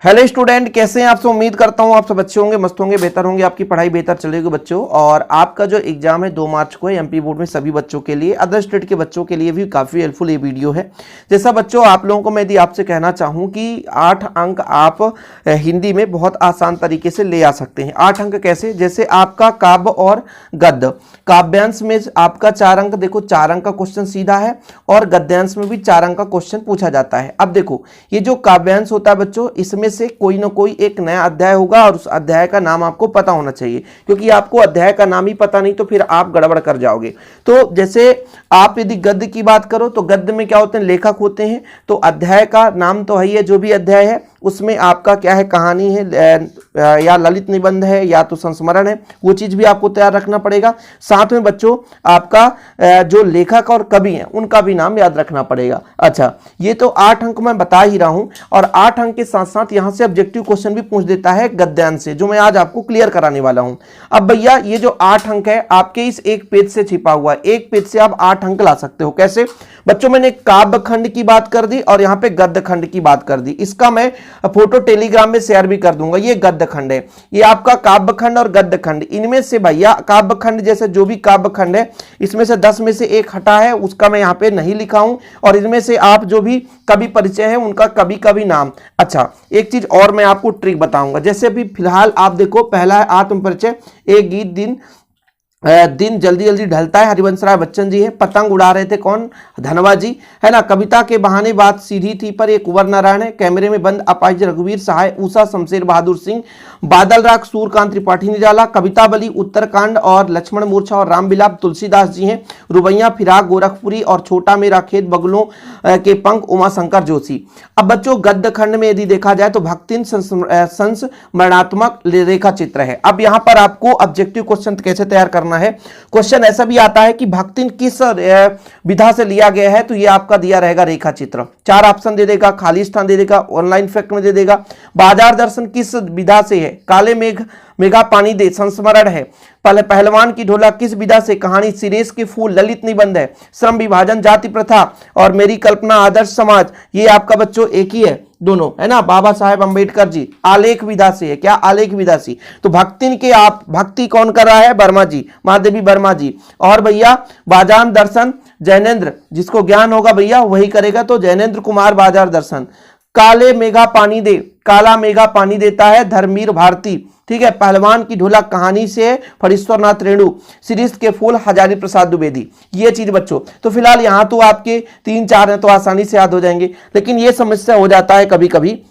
Hello student, कैसे हैं आप सब। उम्मीद करता हूं आप सब अच्छे होंगे, मस्त होंगे, बेहतर होंगे, आपकी पढ़ाई बेहतर चलेगी बच्चों। और आपका जो एग्जाम है 2 मार्च को है एमपी बोर्ड में, सभी बच्चों के लिए, अदर स्टेट के बच्चों के लिए भी काफ़ी हेल्पफुल ये वीडियो है। जैसा बच्चों आप लोगों को मैं यदि आपसे कहना चाहूँ कि 8 अंक आप हिंदी में बहुत आसान तरीके से ले आ सकते हैं। 8 अंक कैसे? जैसे आपका काव्य और गद्य, काव्यांश में आपका 4 अंक, देखो 4 अंक का क्वेश्चन सीधा है, और गद्यांश में भी 4 अंक का क्वेश्चन पूछा जाता है। अब देखो ये जो काव्यांश होता है बच्चों, इसमें से कोई ना कोई एक नया अध्याय होगा और उस अध्याय का नाम आपको पता होना चाहिए, क्योंकि आपको अध्याय का नाम ही पता नहीं तो फिर आप गड़बड़ कर जाओगे। तो जैसे आप यदि गद्य की बात करो तो गद्य में क्या होते हैं, लेखक होते हैं। तो अध्याय का नाम तो है ही है, जो भी अध्याय है उसमें आपका क्या है, कहानी है या ललित निबंध है या तो संस्मरण है, वो चीज भी आपको तैयार रखना पड़ेगा। साथ में बच्चों आपका जो लेखक और कवि हैं उनका भी नाम याद रखना पड़ेगा। अच्छा, ये तो 8 अंक मैं बता ही रहा हूं, और 8 अंक के साथ साथ यहां से ऑब्जेक्टिव क्वेश्चन भी पूछ देता है गद्यांश से, जो मैं आज आपको क्लियर कराने वाला हूं। अब भैया ये जो 8 अंक है आपके इस एक पेज से छिपा हुआ है, एक पेज से आप 8 अंक ला सकते हो। कैसे बच्चों? मैंने काव्य खंड की बात कर दी और यहां पे गद्य खंड की बात कर दी, इसका मैं फोटो टेलीग्राम में शेयर भी कर दूंगा। ये गद्य खंड है, ये आपका काव्य खंड और गद्य खंड। इनमें से भैया काव्य खंड जैसे जो भी काव्य खंड है, इसमें से 10 में से 1 हटा है, उसका मैं यहां पे नहीं लिखा हूं। और इनमें से आप जो भी कवि परिचय है उनका कवि का भी नाम। अच्छा, एक चीज और मैं आपको ट्रिक बताऊंगा। जैसे अभी फिलहाल आप देखो, पहला है आत्म परिचय। एक गीत दिन जल्दी जल्दी ढलता है, हरिवंश राय बच्चन जी है। पतंग उड़ा रहे थे कौन? धनवा जी है ना। कविता के बहाने बात सीधी थी पर एक कुंवर नारायण है। कैमरे में बंद अपाहिज रघुवीर सहाय, उषा शमशेर बहादुर सिंह। बादल राग सूर्यकांत त्रिपाठी निराला। कविता बली उत्तरकांड और लक्ष्मण मूर्छा और राम विलाप तुलसीदास जी हैं। रुबैया फिराक गोरखपुरी और छोटा मेरा खेत बगुलों के पंख उमा शंकर जोशी। अब बच्चों गद्य खंड में यदि देखा जाए तो भक्तिन संस्मरणात्मक रेखा चित्र है। अब यहां पर आपको ऑब्जेक्टिव क्वेश्चन कैसे तैयार करना है। क्वेश्चन ऐसा भी आता है कि भक्तिन किस विधा से लिया गया है, तो ये आपका दिया रहेगा रेखा चित्र। 4 ऑप्शन दे देगा, खाली स्थान दे देगा, ऑनलाइन फैक्ट में दे देगा। बाजार दर्शन किस विधा से है? काले मेघा पानी दे संस्मरण है। पहलवान की ढोला किस विधा से? कहानी। सिरेश के फूल ललित निबंध है। श्रम विभाजन जाति प्रथा और मेरी कल्पना आदर्श समाज, ये आपका बच्चों एक ही है दोनों, है ना। बाबा साहेब अंबेडकर जी आलेख विधा से है। क्या? आलेख विधा से। तो भक्तिन के आप भक्ति कौन कर रहा है? वर्मा जी, महादेवी वर्मा जी। और भैया बाजार दर्शन जैनेन्द्र, जिसको ज्ञान होगा भैया वही करेगा, तो जैनेन्द्र कुमार बाजार दर्शन। काले मेघा पानी दे, काला मेघा पानी देता है धर्मवीर भारती, ठीक है। पहलवान की ढोलक कहानी से फणीश्वर नाथ रेणु। सिरिस्त के फूल हजारी प्रसाद द्विवेदी। ये चीज बच्चों, तो फिलहाल यहां तो आपके 3-4 हैं तो आसानी से याद हो जाएंगे। लेकिन ये समस्या हो जाता है कभी कभी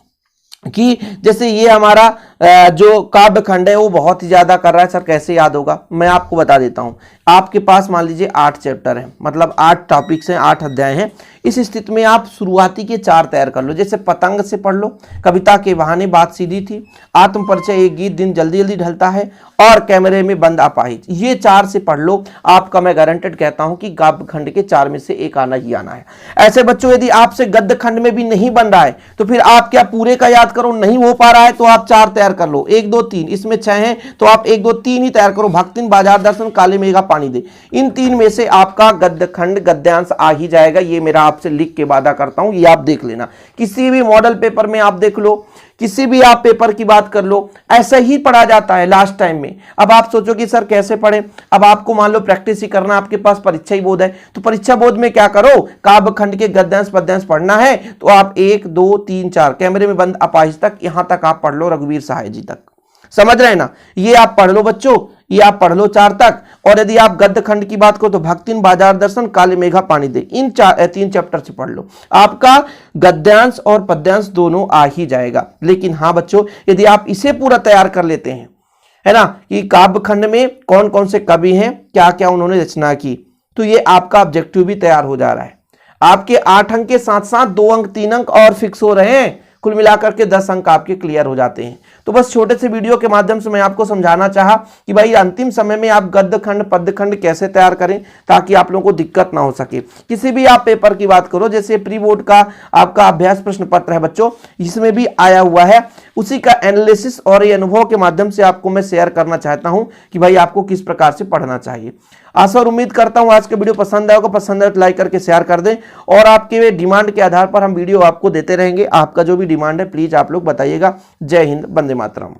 कि जैसे ये हमारा जो काव्य खंड है वो बहुत ही ज्यादा कर रहा है, सर कैसे याद होगा? मैं आपको बता देता हूं। आपके पास मान लीजिए 8 चैप्टर हैं, मतलब 8 टॉपिक्स हैं, 8 अध्याय हैं। इस स्थिति में आप शुरुआती के 4 तैयार कर लो। जैसे पतंग से पढ़ लो, कविता के बहाने बात सीधी थी, आत्म परिचय एक गीत दिन जल्दी जल्दी ढलता है, और कैमरे में बंद अपाहिज, ये 4 से पढ़ लो। आपका मैं गारंटेड कहता हूं कि काव्य खंड के 4 में से 1 आना ही आना है। ऐसे बच्चों यदि आपसे गद्य खंड में भी नहीं बन रहा है तो फिर आप क्या पूरे का याद करो? नहीं हो पा रहा है तो आप 4 तैयार कर लो, 1 2 3। इसमें 6 हैं तो आप 1 2 3 ही तैयार करो। भक्तिन बाजार दर्शन काले मेघा पानी दे, इन 3 में से आपका गद्य खंड गद्यांश आ ही जाएगा। ये मेरा आपसे लिख के वादा करता हूं, ये आप देख लेना। किसी भी मॉडल पेपर में आप देख लो, किसी भी आप पेपर की बात कर लो, ऐसा ही पढ़ा जाता है लास्ट टाइम में। अब आप सोचो कि सर कैसे पढ़े? अब आपको मान लो प्रैक्टिस ही करना, आपके पास परीक्षा ही बोध है, तो परीक्षा बोध में क्या करो, काव्य खंड के गद्यांश पद्यांश पढ़ना है तो आप 1 2 3 4 कैमरे में बंद अपाहिज तक, यहां तक आप पढ़ लो, रघुवीर सहाय जी तक। समझ रहे हैं ना? ये आप पढ़ लो बच्चों, ये आप पढ़ लो 4 तक। और यदि आप गद्य खंड की बात करो तो भक्तिन बाजार दर्शन काले मेघा पानी दे, इन 3 चैप्टर से पढ़ लो। आपका गद्यांश और पद्यांश दोनों आ ही जाएगा। लेकिन हाँ बच्चों, यदि आप इसे पूरा तैयार कर लेते हैं, है ना, कि काव्य खंड में कौन कौन से कवि हैं, क्या क्या उन्होंने रचना की, तो ये आपका ऑब्जेक्टिव भी तैयार हो जा रहा है। आपके 8 अंक के साथ साथ 2 अंक 3 अंक और फिक्स हो रहे हैं, कुल मिलाकर के 10 अंक आपके क्लियर हो जाते हैं। तो बस छोटे से वीडियो के माध्यम से मैं आपको समझाना चाहा कि भाई अंतिम समय में आप गद्य खंड पद्य खंड कैसे तैयार करें ताकि आप लोगों को दिक्कत ना हो सके। किसी भी आप पेपर की बात करो, जैसे प्री बोर्ड का आपका अभ्यास प्रश्न पत्र है बच्चों, इसमें भी आया हुआ है, उसी का एनालिसिस और ये अनुभव के माध्यम से आपको मैं शेयर करना चाहता हूं कि भाई आपको किस प्रकार से पढ़ना चाहिए। आशा और उम्मीद करता हूं आज का वीडियो पसंद आएगा, पसंद आए तो लाइक करके शेयर कर दें और आपके डिमांड के आधार पर हम वीडियो आपको देते रहेंगे। आपका जो भी डिमांड है प्लीज आप लोग बताइएगा। जय हिंद, वंदे मातरम।